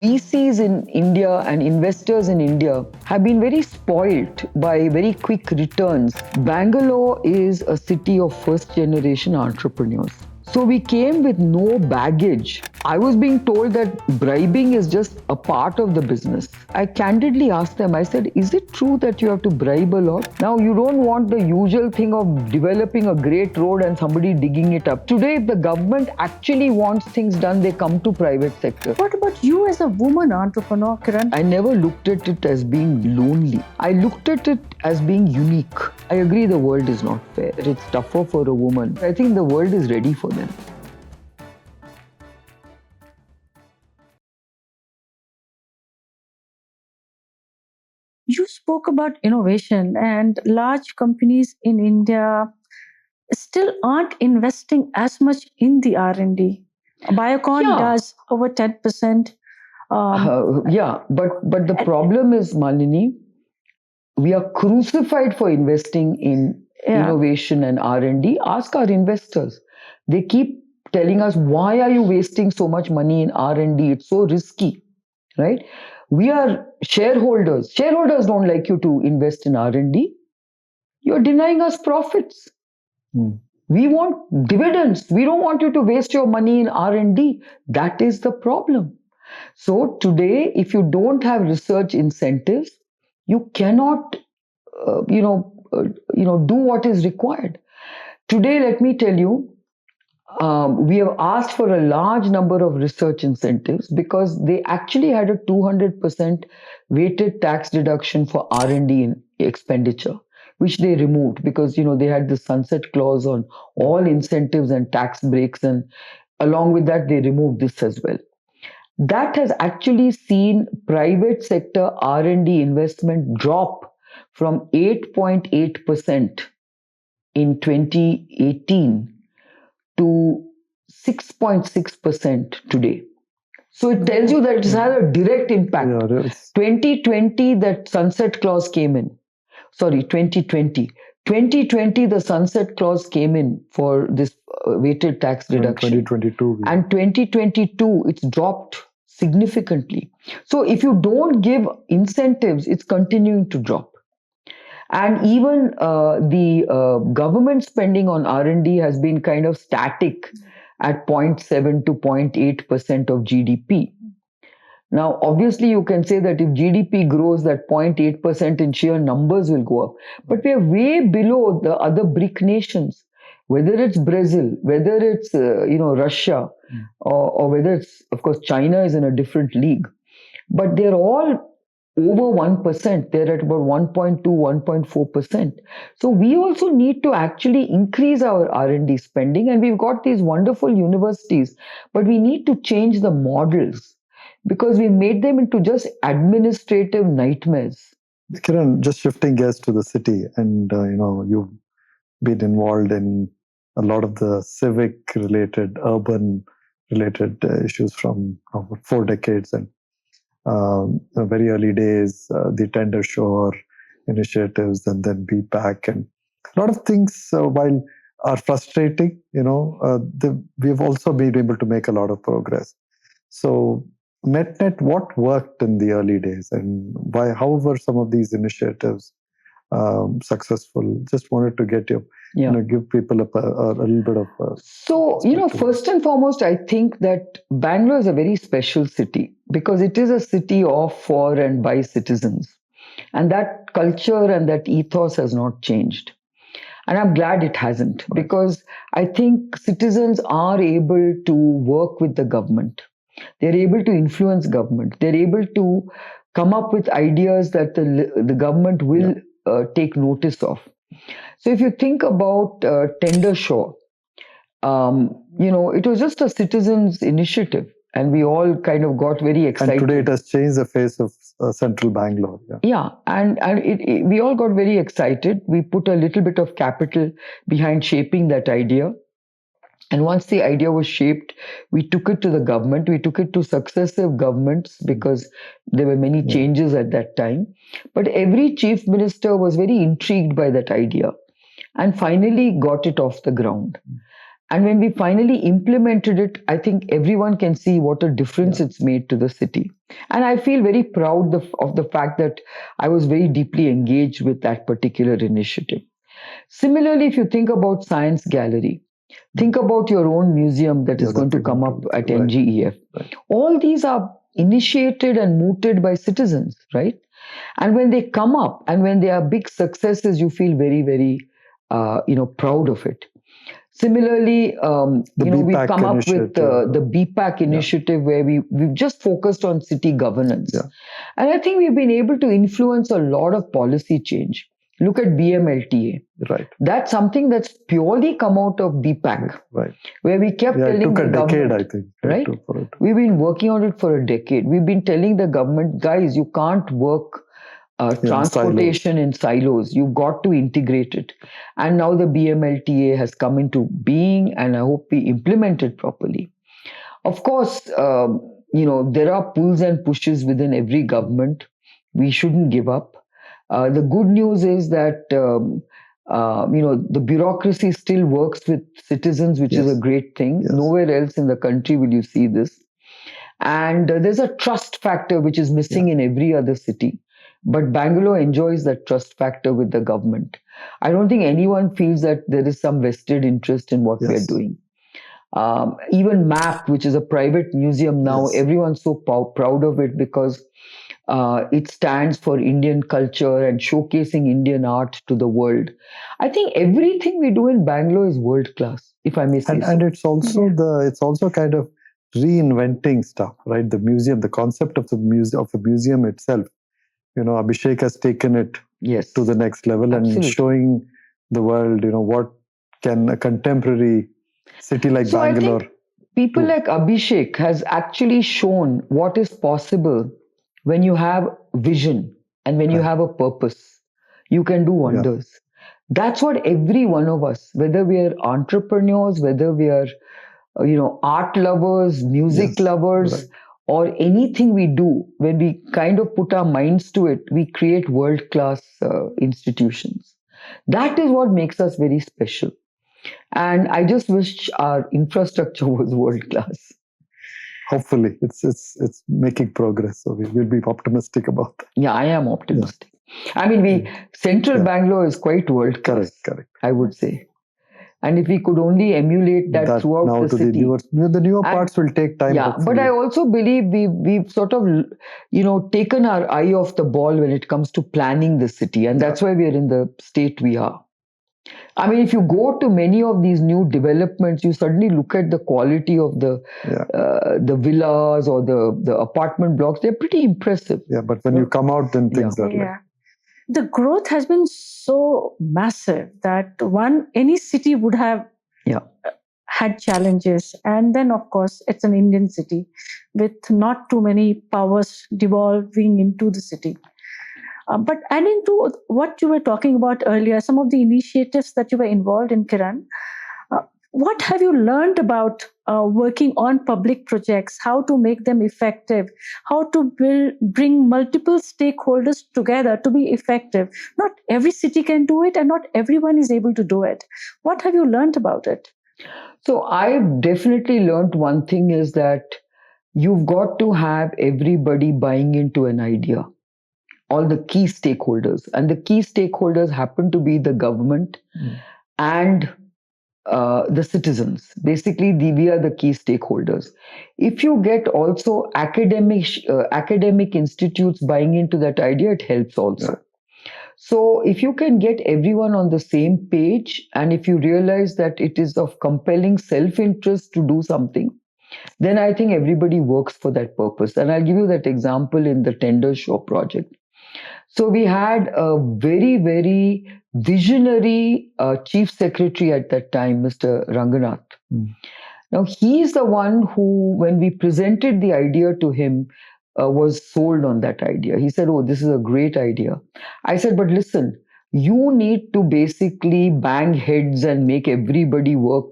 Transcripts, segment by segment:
VCs in India and investors in India have been very spoilt by very quick returns. Bangalore is a city of first generation entrepreneurs. So we came with no baggage. I was being told that bribing is just a part of the business. I candidly asked them, I said, is it true that you have to bribe a lot? Now, you don't want the usual thing of developing a great road and somebody digging it up. Today, if the government actually wants things done, they come to private sector. What about you as a woman entrepreneur, Kiran? I never looked at it as being lonely. I looked at it as being unique. I agree the world is not fair. It's tougher for a woman. I think the world is ready for them. You spoke about innovation, and large companies in India still aren't investing as much in the R&D. Biocon does over 10%. But the problem is, Malini, we are crucified for investing in innovation and R&D. Ask our investors. They keep telling us, why are you wasting so much money in R&D? It's so risky, right? We are shareholders. Shareholders don't like you to invest in R&D. You're denying us profits. We want dividends. We don't want you to waste your money in R&D. That is the problem. So today, if you don't have research incentives, you cannot, do what is required. Today, let me tell you, we have asked for a large number of research incentives because they actually had a 200% weighted tax deduction for R&D expenditure, which they removed because, they had the sunset clause on all incentives and tax breaks, and along with that, they removed this as well. That has actually seen private sector R&D investment drop from 8.8% in 2018 to 6.6% today. So it tells you that it has had a direct impact. 2020, that sunset clause came in. Sorry, 2020. 2020, the sunset clause came in for this weighted tax deduction. 2022. And 2022, it's dropped significantly. So if you don't give incentives, it's continuing to drop. And even the government spending on R&D has been kind of static at 0.7 to 0.8% of GDP. Now, obviously, you can say that if GDP grows, that 0.8% in sheer numbers will go up. But we are way below the other BRIC nations, whether it's Brazil, whether it's Russia, or whether it's, of course, China is in a different league. But they're all over 1%. They're at about 1.2, 1.4%. So we also need to actually increase our R&D spending. And we've got these wonderful universities, but we need to change the models because we made them into just administrative nightmares. Kiran, just shifting gears to the city, and you've been involved in a lot of the civic-related, urban-related issues from 4 decades, and very early days, the TenderSURE initiatives, and then BPAC, and a lot of things, while are frustrating, we've also been able to make a lot of progress. So, net, what worked in the early days, and why? How were some of these initiatives successful? Just wanted to get you. Give people a little bit of. So, first and foremost, I think that Bangalore is a very special city because it is a city of, for, and by citizens. And that culture and that ethos has not changed. And I'm glad it hasn't, because I think citizens are able to work with the government. They're able to influence government. They're able to come up with ideas that the government will take notice of. So if you think about TenderSURE, it was just a citizens' initiative, and we all kind of got very excited. And today it has changed the face of central Bangalore. And we all got very excited. We put a little bit of capital behind shaping that idea. And once the idea was shaped, we took it to the government. We took it to successive governments because there were many changes at that time. But every chief minister was very intrigued by that idea and finally got it off the ground. And when we finally implemented it, I think everyone can see what a difference it's made to the city. And I feel very proud of the fact that I was very deeply engaged with that particular initiative. Similarly, if you think about Science Gallery, think about your own museum that is going to come up at NGEF. Right. All these are initiated and mooted by citizens, right? And when they come up and when they are big successes, you feel very, very, proud of it. Similarly, we've come up with the BPAC initiative where we've just focused on city governance. Yeah. And I think we've been able to influence a lot of policy change. Look at BMLTA. Right. That's something that's purely come out of BPAC. Right. Where we kept telling it took the a decade, government, I think. Right? We've been working on it for a decade. We've been telling the government, guys, you can't work transportation in silos. You've got to integrate it. And now the BMLTA has come into being, and I hope we implement it properly. Of course, there are pulls and pushes within every government. We shouldn't give up. The good news is that the bureaucracy still works with citizens, which is a great thing. Yes. Nowhere else in the country will you see this. And there's a trust factor which is missing in every other city. But Bangalore enjoys that trust factor with the government. I don't think anyone feels that there is some vested interest in what we are doing. Even MAP, which is a private museum now, everyone's so proud of it because it stands for Indian culture and showcasing Indian art to the world. I think everything we do in Bangalore is world class, if I may say so. And it's also it's also kind of reinventing stuff, right? The museum, the concept of the museum itself. Abhishek has taken it to the next level and showing the world, what can a contemporary city like Bangalore. I think people like Abhishek has actually shown what is possible when you have vision and when you have a purpose. You can do wonders. That's what every one of us, whether we are entrepreneurs, whether we are, art lovers, music lovers, or anything we do, when we kind of put our minds to it, we create world-class institutions. That is what makes us very special. And I just wish our infrastructure was world-class. Hopefully, it's making progress. So we'll be optimistic about that. Yeah, I am optimistic. I mean, Central Bangalore is quite world-class. Correct. I would say. And if we could only emulate that throughout the city. The newer parts will take time. Yeah, but I also believe we've sort of, taken our eye off the ball when it comes to planning the city. And that's why we are in the state we are. I mean, if you go to many of these new developments, you suddenly look at the quality of the villas or the apartment blocks. They're pretty impressive. Yeah, but when you come out, then things are like... The growth has been so massive that any city would have had challenges. And then, of course, it's an Indian city with not too many powers devolving into the city. But adding to what you were talking about earlier, some of the initiatives that you were involved in, Kiran, what have you learned about working on public projects, how to make them effective, how to bring multiple stakeholders together to be effective? Not every city can do it and not everyone is able to do it. What have you learned about it? So I've definitely learned one thing is that you've got to have everybody buying into an idea. All the key stakeholders. And the key stakeholders happen to be the government and the citizens. Basically, we are the key stakeholders. If you get also academic institutes buying into that idea, it helps also. So if you can get everyone on the same page, and if you realize that it is of compelling self-interest to do something, then I think everybody works for that purpose. And I'll give you that example in the TenderSURE project. So we had a very, very visionary chief secretary at that time, Mr. Ranganath. Now, he is the one who, when we presented the idea to him, was sold on that idea. He said, oh, this is a great idea. I said, but listen, you need to basically bang heads and make everybody work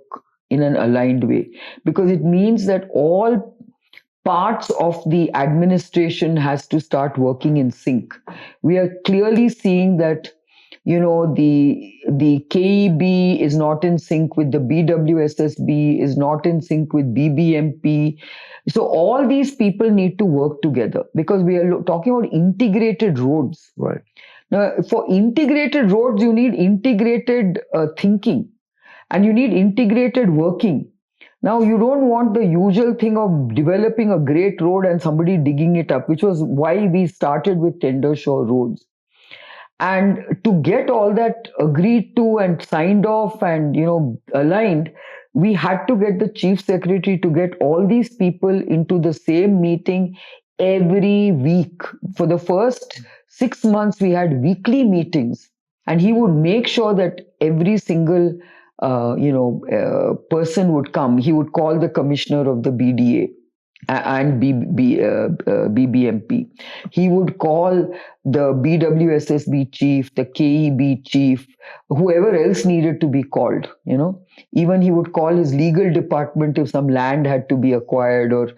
in an aligned way, because it means that all parts of the administration has to start working in sync. We are clearly seeing that, the KEB is not in sync with the BWSSB, is not in sync with BBMP. So all these people need to work together because we are talking about integrated roads. Right. Now, for integrated roads, you need integrated thinking and you need integrated working. Now, you don't want the usual thing of developing a great road and somebody digging it up, which was why we started with TenderSURE roads. And to get all that agreed to and signed off and aligned, we had to get the chief secretary to get all these people into the same meeting every week. For the first 6 months, we had weekly meetings, and he would make sure that every single person would come. He would call the commissioner of the BDA and BBMP. He would call the BWSSB chief, the KEB chief, whoever else needed to be called. Even he would call his legal department if some land had to be acquired or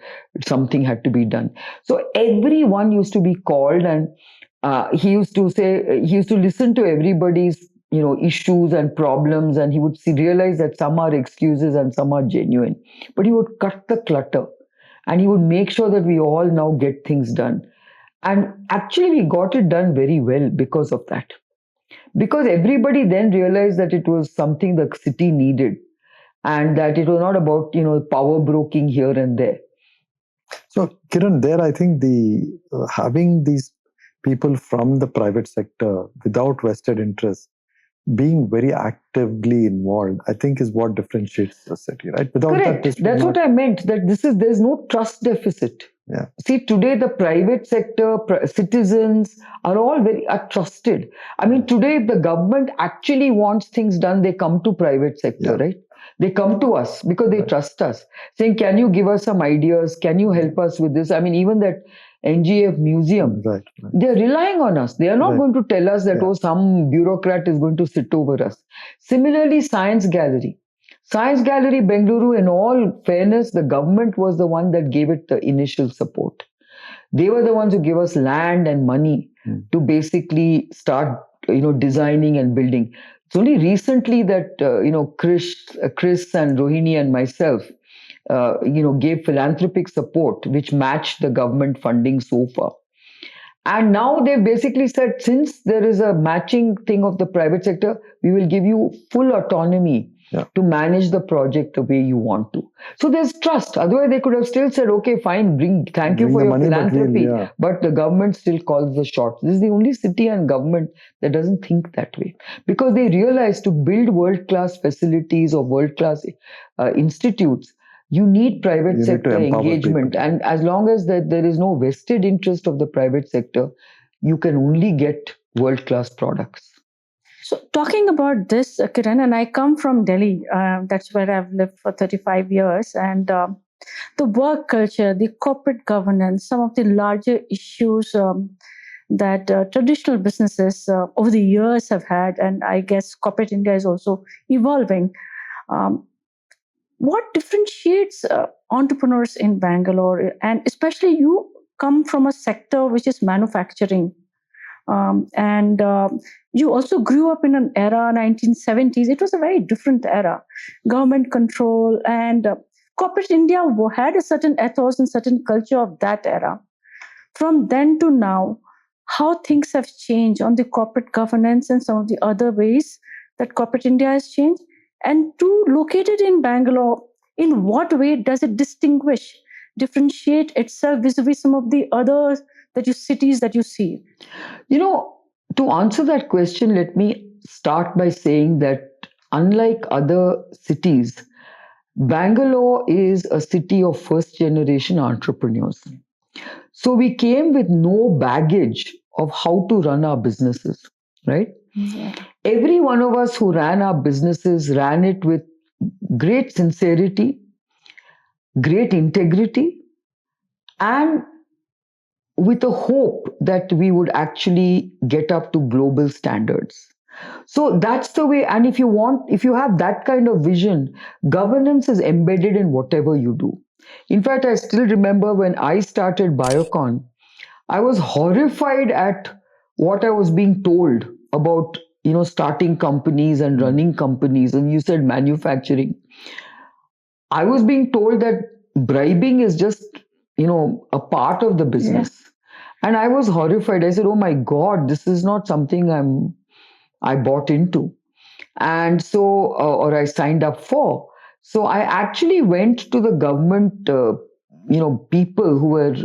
something had to be done. So everyone used to be called, and he used to listen to everybody's issues and problems, and he would realize that some are excuses and some are genuine. But he would cut the clutter. And he would make sure that we all now get things done. And actually, we got it done very well because of that. Because everybody then realized that it was something the city needed and that it was not about, power broking here and there. So, Kiran, there I think having these people from the private sector without vested interest being very actively involved, I think, is what differentiates the city, right? Without Correct. That's what I meant, that there's no trust deficit. Yeah. See, today the private sector, citizens are all are trusted. I mean, today if the government actually wants things done, they come to private sector, right? They come to us because they trust us, saying, can you give us some ideas? Can you help us with this? I mean, even that NGF museum, right. They're relying on us. They are not going to tell us that, some bureaucrat is going to sit over us. Similarly, Science Gallery. Science Gallery, Bengaluru, in all fairness, the government was the one that gave it the initial support. They were the ones who gave us land and money to basically start, designing and building. It's only recently that, Chris and Rohini and myself, gave philanthropic support, which matched the government funding so far. And now they've basically said, since there is a matching thing of the private sector, we will give you full autonomy to manage the project the way you want to. So there's trust. Otherwise, they could have still said, okay, fine, thank you for your philanthropy. But the government still calls the shots. This is the only city and government that doesn't think that way. Because they realize to build world-class facilities or world-class institutes, you need private sector engagement. People. And as long as there is no vested interest of the private sector, you can only get world-class products. So talking about this, Kiran, and I come from Delhi. That's where I've lived for 35 years. And the work culture, the corporate governance, some of the larger issues that traditional businesses over the years have had, and I guess corporate India is also evolving. What differentiates entrepreneurs in Bangalore? And especially you come from a sector which is manufacturing. And you also grew up in an era, 1970s. It was a very different era. Government control and corporate India had a certain ethos and certain culture of that era. From then to now, how things have changed on the corporate governance and some of the other ways that corporate India has changed. And located in Bangalore, in what way does it differentiate itself vis-a-vis some of the other cities that you see? To answer that question, let me start by saying that unlike other cities, Bangalore is a city of first-generation entrepreneurs. So we came with no baggage of how to run our businesses, right? Yeah. Every one of us who ran our businesses ran it with great sincerity, great integrity, and with a hope that we would actually get up to global standards. So that's the way. And if you have that kind of vision, governance is embedded in whatever you do. In fact, I still remember when I started Biocon, I was horrified at what I was being told about starting companies and running companies, and you said manufacturing. I was being told that bribing is just, a part of the business. And I was horrified. I said, oh my God, this is not something I bought into. And so, or I signed up for. So I actually went to the government, people who were,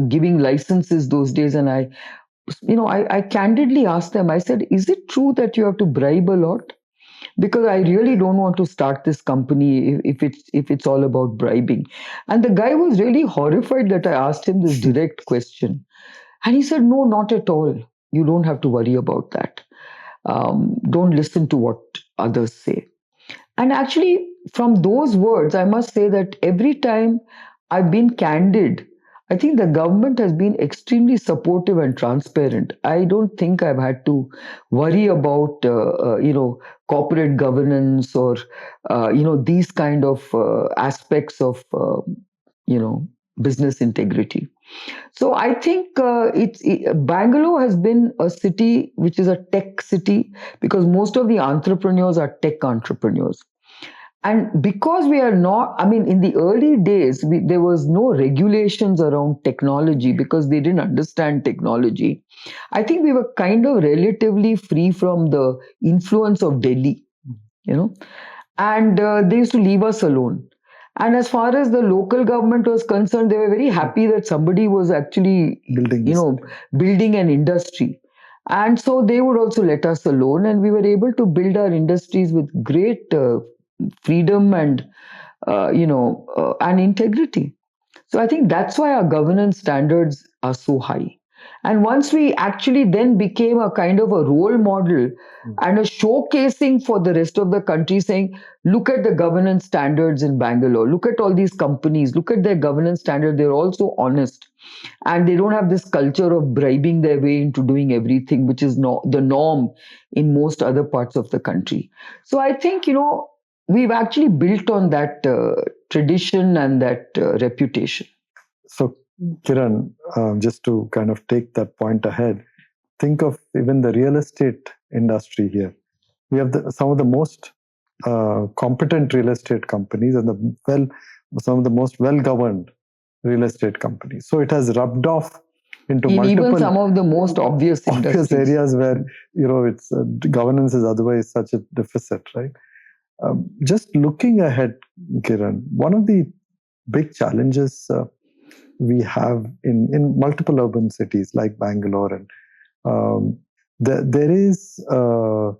giving licenses those days. And I candidly asked them, I said, is it true that you have to bribe a lot? Because I really don't want to start this company if it's all about bribing. And the guy was really horrified that I asked him this direct question. And he said, no, not at all. You don't have to worry about that. Don't listen to what others say. And actually, from those words, I must say that every time I've been candid, I think the government has been extremely supportive and transparent. I don't think I've had to worry about, corporate governance or, these kind of aspects of, business integrity. So I think Bangalore has been a city which is a tech city because most of the entrepreneurs are tech entrepreneurs. And because we are not, I mean, in the early days, there was no regulations around technology because they didn't understand technology. I think we were kind of relatively free from the influence of Delhi, and they used to leave us alone. And as far as the local government was concerned, they were very happy that somebody was actually, building an industry. And so they would also let us alone, and we were able to build our industries with great freedom and, and integrity. So I think that's why our governance standards are so high. And once we actually then became a kind of a role model and a showcasing for the rest of the country, saying, look at the governance standards in Bangalore, look at all these companies, look at their governance standard, they're also honest. And they don't have this culture of bribing their way into doing everything, which is the norm in most other parts of the country. So I think, we've actually built on that tradition and that reputation. So, Kiran, just to kind of take that point ahead, think of even the real estate industry here. We have some of the most competent real estate companies and some of the most well-governed real estate companies. So it has rubbed off into multiple, even some of the most obvious areas where it's governance is otherwise such a deficit, right? Just looking ahead, Kiran, one of the big challenges we have in multiple urban cities like Bangalore, and there is a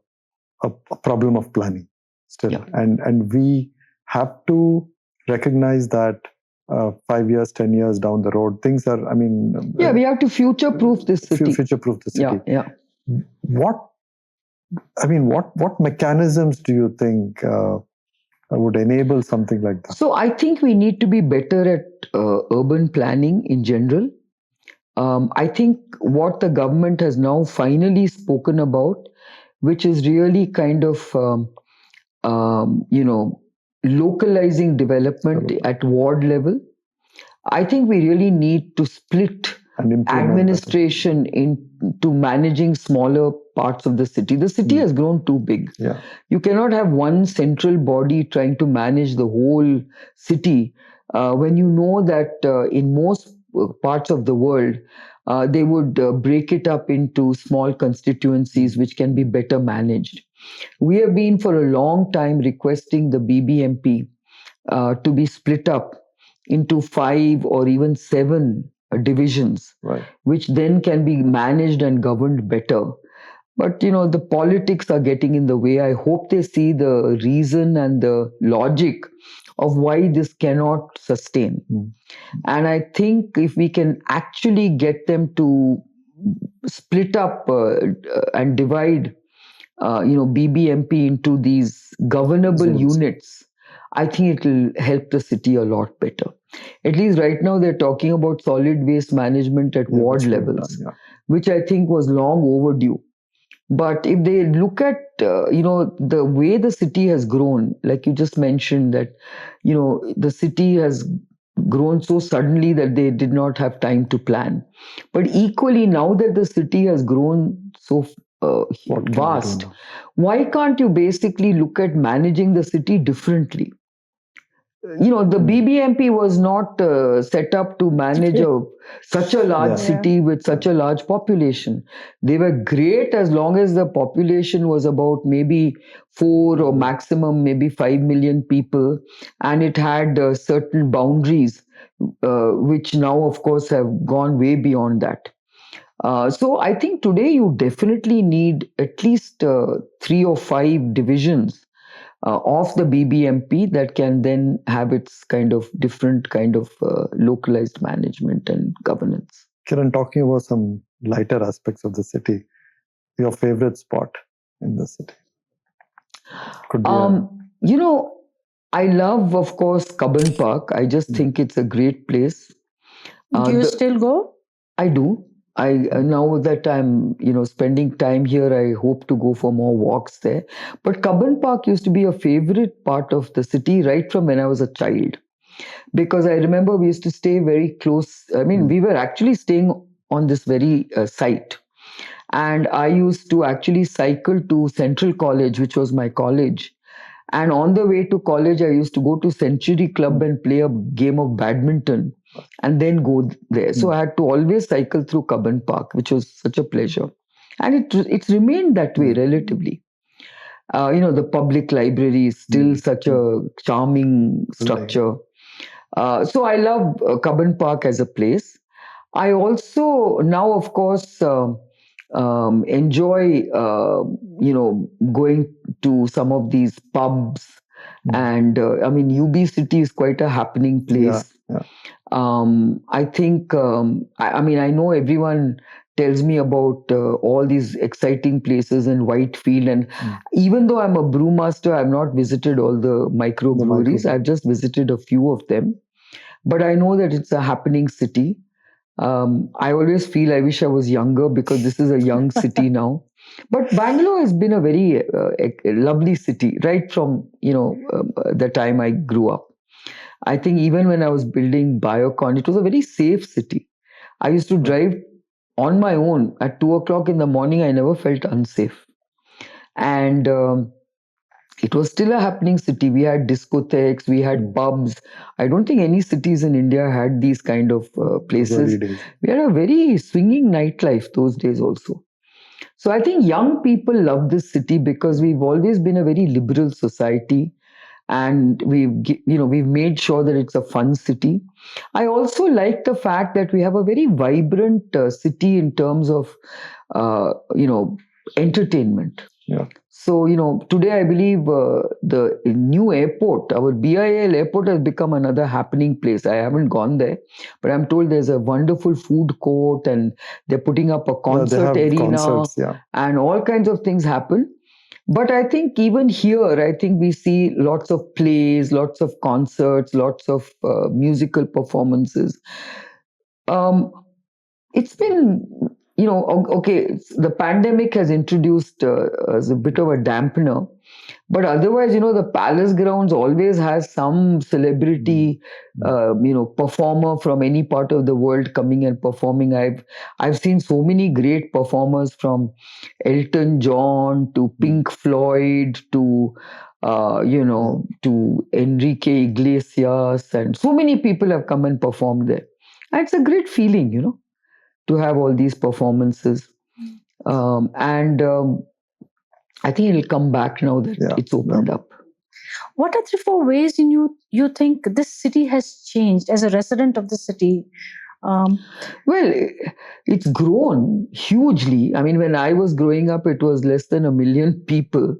problem of planning still, and we have to recognize that 5 years, 10 years down the road, things are. I mean, we have to future-proof this city. Future-proof the city. Yeah. What mechanisms do you think would enable something like that? So I think we need to be better at urban planning in general. I think what the government has now finally spoken about, which is really kind of, localizing development at ward level. I think we really need to split administration into managing smaller parts of the city. The city has grown too big. Yeah. You cannot have one central body trying to manage the whole city when you know that in most parts of the world, they would break it up into small constituencies which can be better managed. We have been for a long time requesting the BBMP to be split up into 5 or even 7 divisions, which then can be managed and governed better. But the politics are getting in the way. I hope they see the reason and the logic of why this cannot sustain. And I think if we can actually get them to split up and divide BBMP into these governable units, I think it will help the city a lot better. At least right now they're talking about solid waste management at ward levels, which I think was long overdue. But if they look at the way the city has grown, like you just mentioned that the city has grown so suddenly that they did not have time to plan. But equally, now that the city has grown so What can we do vast. now? Why can't you basically look at managing the city differently? The BBMP was not set up to manage such a large Yeah. city with such a large population. They were great as long as the population was about maybe 4 or maximum maybe 5 million people, and it had certain boundaries, which now, of course, have gone way beyond that. So I think today you definitely need at least 3 or 5 divisions of the BBMP that can then have its kind of different kind of localized management and governance. Kiran, talking about some lighter aspects of the city, your favorite spot in the city? Could be I love, of course, Cubbon Park. I just think it's a great place. Do you still go? I do. Now that I'm spending time here, I hope to go for more walks there. But Cubbon Park used to be a favorite part of the city right from when I was a child, because I remember we used to stay very close. I mean, we were actually staying on this very site, and I used to actually cycle to Central College, which was my college. And on the way to college, I used to go to Century Club and play a game of badminton and then go there. So I had to always cycle through Cubbon Park, which was such a pleasure. And it's remained that way relatively. The public library is still such a charming structure. So I love Cubbon Park as a place. I also now, of course, enjoy, going to some of these pubs. And I mean, UB City is quite a happening place. Yeah. I think, I mean, I know everyone tells me about all these exciting places in Whitefield. And even though I'm a brewmaster, I've not visited all the microbreweries. I've just visited a few of them. But I know that it's a happening city. I always feel I wish I was younger because this is a young city now. But Bangalore has been a very lovely city right from the time I grew up. I think even when I was building Biocon, it was a very safe city. I used to drive on my own at 2 o'clock in the morning. I never felt unsafe, and it was still a happening city. We had discotheques, we had pubs. I don't think any cities in India had these kind of places. We had a very swinging nightlife those days also. So I think young people love this city because we've always been a very liberal society, and we've made sure that it's a fun city. I also like the fact that we have a very vibrant city in terms of entertainment. Yeah. So, today I believe the new airport, our BIL airport, has become another happening place. I haven't gone there, but I'm told there's a wonderful food court and they're putting up a concert arena and all kinds of things happen. But I think even here, I think we see lots of plays, lots of concerts, lots of musical performances. It's been, okay, the pandemic has introduced as a bit of a dampener. But otherwise, the Palace Grounds always has some celebrity, performer from any part of the world coming and performing. I've seen so many great performers, from Elton John to Pink Floyd to to Enrique Iglesias, and so many people have come and performed there. And it's a great feeling, to have all these performances. I think it'll come back now that it's opened up. What are 3-4 ways you think this city has changed as a resident of the city? Well, it's grown hugely. I mean, when I was growing up, it was less than 1 million people.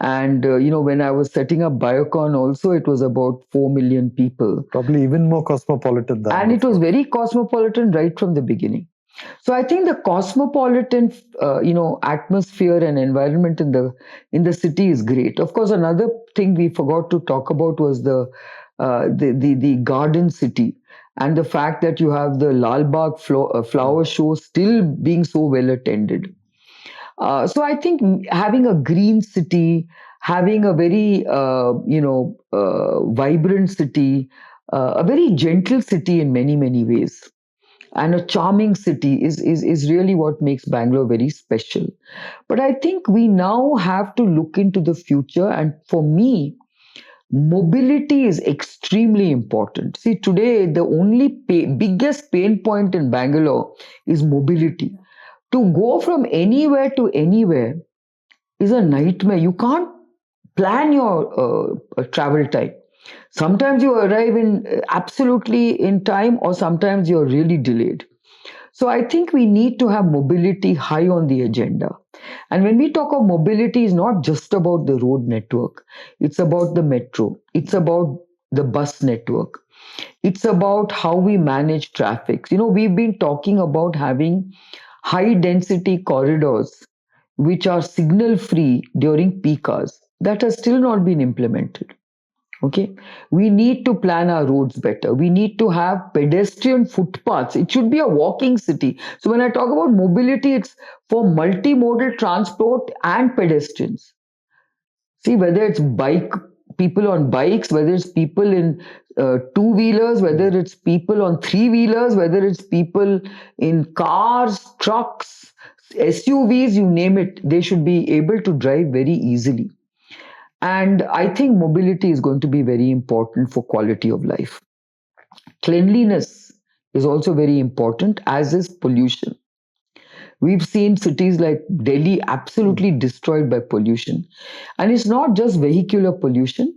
And, when I was setting up Biocon also, it was about 4 million people. Probably even more cosmopolitan than And it was very cosmopolitan right from the beginning. So I think the cosmopolitan, atmosphere and environment in the city is great. Of course, another thing we forgot to talk about was the garden city, and the fact that you have the Lal Bagh flower show still being so well attended. So I think having a green city, having a very vibrant city, a very gentle city in many ways. and a charming city is really what makes Bangalore very special. But I think we now have to look into the future, and for me, mobility is extremely important. See, today the only biggest pain point in Bangalore is mobility. To go from anywhere to anywhere is a nightmare. You can't plan your travel time. Sometimes you arrive in absolutely in time, or sometimes you're really delayed. So I think we need to have mobility high on the agenda. And when we talk of mobility, it's not just about the road network. It's about the metro. It's about the bus network. It's about how we manage traffic. We've been talking about having high density corridors which are signal free during peak hours. That has still not been implemented. Okay, we need to plan our roads better. We need to have pedestrian footpaths. It should be a walking city. So when I talk about mobility, it's for multimodal transport and pedestrians. See, whether it's people on bikes, whether it's people in two-wheelers, whether it's people on three-wheelers, whether it's people in cars, trucks, SUVs, you name it, they should be able to drive very easily. And I think mobility is going to be very important for quality of life. Cleanliness is also very important, as is pollution. We've seen cities like Delhi absolutely destroyed by pollution. And it's not just vehicular pollution,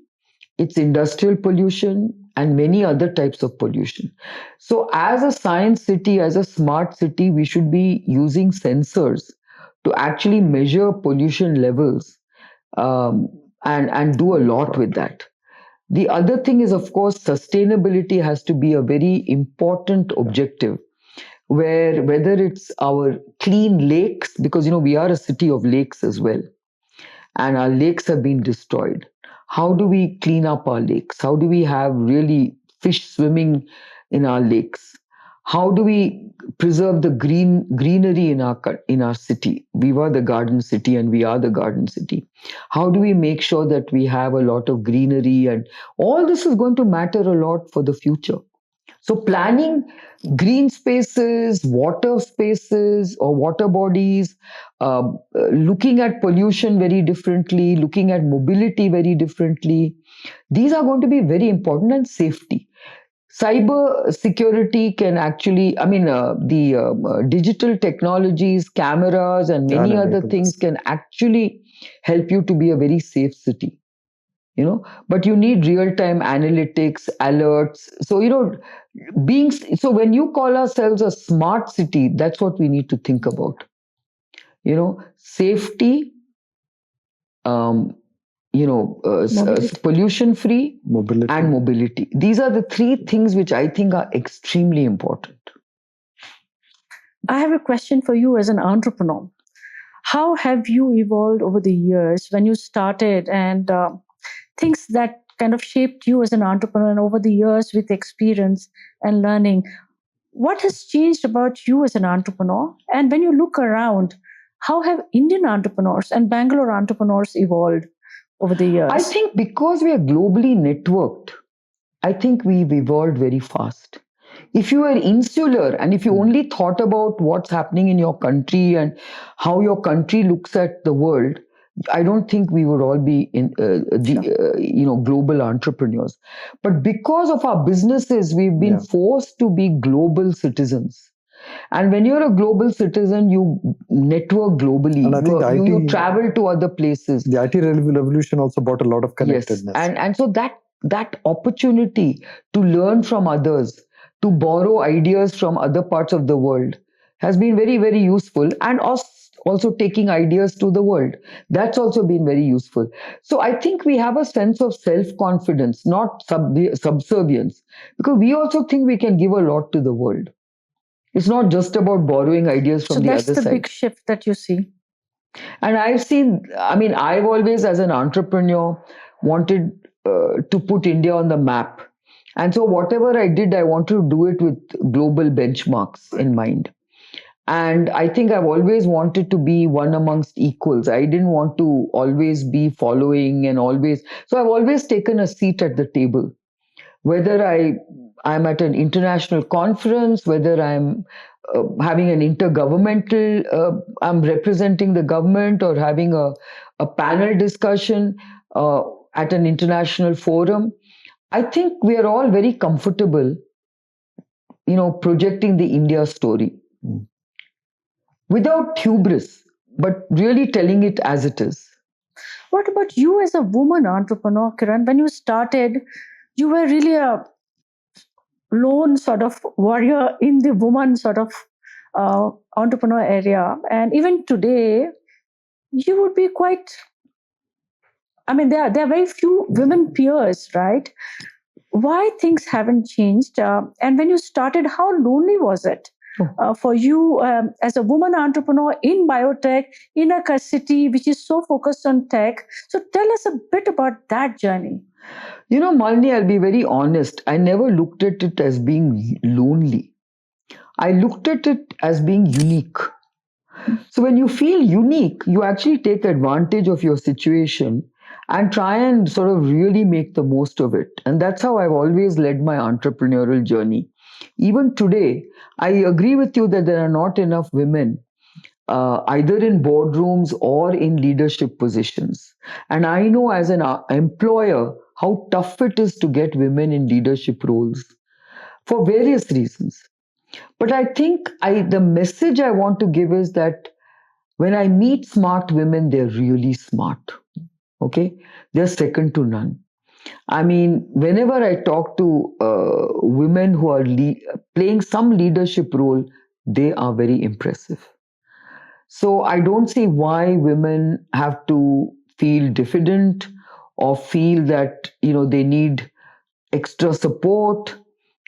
it's industrial pollution and many other types of pollution. So, as a science city, as a smart city, we should be using sensors to actually measure pollution levels, um, and do a lot with that. The other thing is, of course, sustainability has to be a very important objective, where whether it's our clean lakes, because we are a city of lakes as well, and our lakes have been destroyed. How do we clean up our lakes? How do we have really fish swimming in our lakes? How do we preserve the greenery in our city? We were the garden city and we are the garden city. How do we make sure that we have a lot of greenery? And all this is going to matter a lot for the future. So planning green spaces, water spaces or water bodies, looking at pollution very differently, looking at mobility very differently, these are going to be very important. And safety. Cyber security can actually, the digital technologies, cameras, and many other things can actually help you to be a very safe city. But you need real-time analytics, alerts. So, so when you call ourselves a smart city, that's what we need to think about. Safety, pollution free, mobility, and mobility. These are the three things which I think are extremely important. I have a question for you as an entrepreneur. How have you evolved over the years when you started, and things that kind of shaped you as an entrepreneur over the years with experience and learning? What has changed about you as an entrepreneur? And when you look around, how have Indian entrepreneurs and Bangalore entrepreneurs evolved over the years? I think because we are globally networked, I think we've evolved very fast. If you were insular and if you only thought about what's happening in your country and how your country looks at the world, I don't think we would all be in global entrepreneurs. But because of our businesses, we've been forced to be global citizens. And when you're a global citizen, you network globally. And I think you travel to other places. The IT revolution also brought a lot of connectedness. Yes. And so that opportunity to learn from others, to borrow ideas from other parts of the world has been very, very useful. And also taking ideas to the world, that's also been very useful. So I think we have a sense of self-confidence, not subservience, because we also think we can give a lot to the world. It's not just about borrowing ideas from the other side. So that's the big shift that you see. And I've always, as an entrepreneur, wanted to put India on the map. And so whatever I did, I wanted to do it with global benchmarks in mind. And I think I've always wanted to be one amongst equals. I didn't want to always be following and always. So I've always taken a seat at the table. Whether I'm at an international conference, whether I'm having an intergovernmental, I'm representing the government, or having a panel discussion at an international forum, I think we are all very comfortable, projecting the India story without hubris, but really telling it as it is. What about you as a woman entrepreneur, Kiran? When you started, you were really a lone sort of warrior in the woman sort of entrepreneur area. And even today, you would be quite, I mean, there are very few women peers, right? Why things haven't changed? And when you started, how lonely was it? For you as a woman entrepreneur in biotech in a city which is so focused on tech. So tell us a bit about that journey. Malini, I'll be very honest. I never looked at it as being lonely. I looked at it as being unique. So when you feel unique, you actually take advantage of your situation and try and sort of really make the most of it. And that's how I've always led my entrepreneurial journey. Even today, I agree with you that there are not enough women either in boardrooms or in leadership positions. And I know as an employer how tough it is to get women in leadership roles for various reasons. But I think the message I want to give is that when I meet smart women, they're really smart. Okay? They're second to none. I mean, whenever I talk to women who are playing some leadership role, they are very impressive. So I don't see why women have to feel diffident or feel that, they need extra support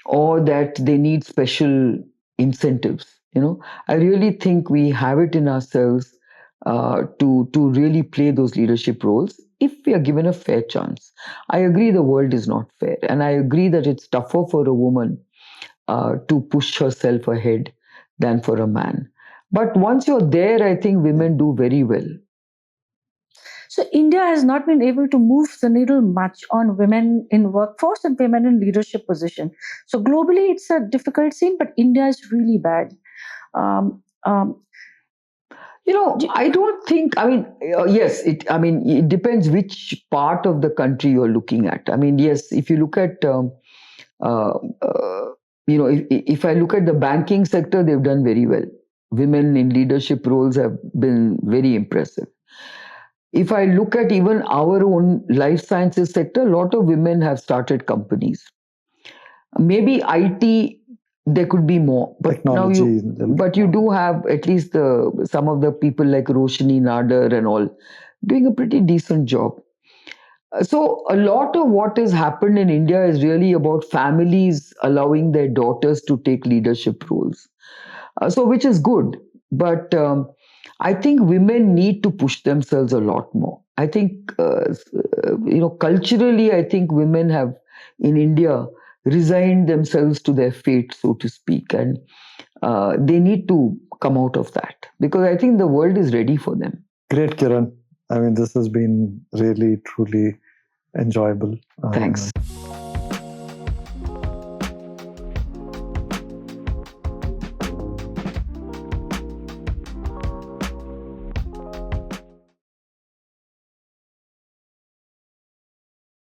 or that they need special incentives. I really think we have it in ourselves to really play those leadership roles if we are given a fair chance. I agree the world is not fair, and I agree that it's tougher for a woman to push herself ahead than for a man. But once you're there, I think women do very well. So India has not been able to move the needle much on women in workforce and women in leadership position. So globally, it's a difficult scene, but India is really bad. I don't think, yes, it depends which part of the country you're looking at. I mean, yes, if you look at, if I look at the banking sector, they've done very well. Women in leadership roles have been very impressive. If I look at even our own life sciences sector, a lot of women have started companies. Maybe IT, there could be more, but technology. But you do have at least some of the people like Roshni Nadar and all doing a pretty decent job. So a lot of what has happened in India is really about families allowing their daughters to take leadership roles. So which is good, but I think women need to push themselves a lot more. I think culturally, I think women have in India resigned themselves to their fate, so to speak, and they need to come out of that because I think the world is ready for them. Great, Kiran. I mean, this has been really, truly enjoyable. Thanks.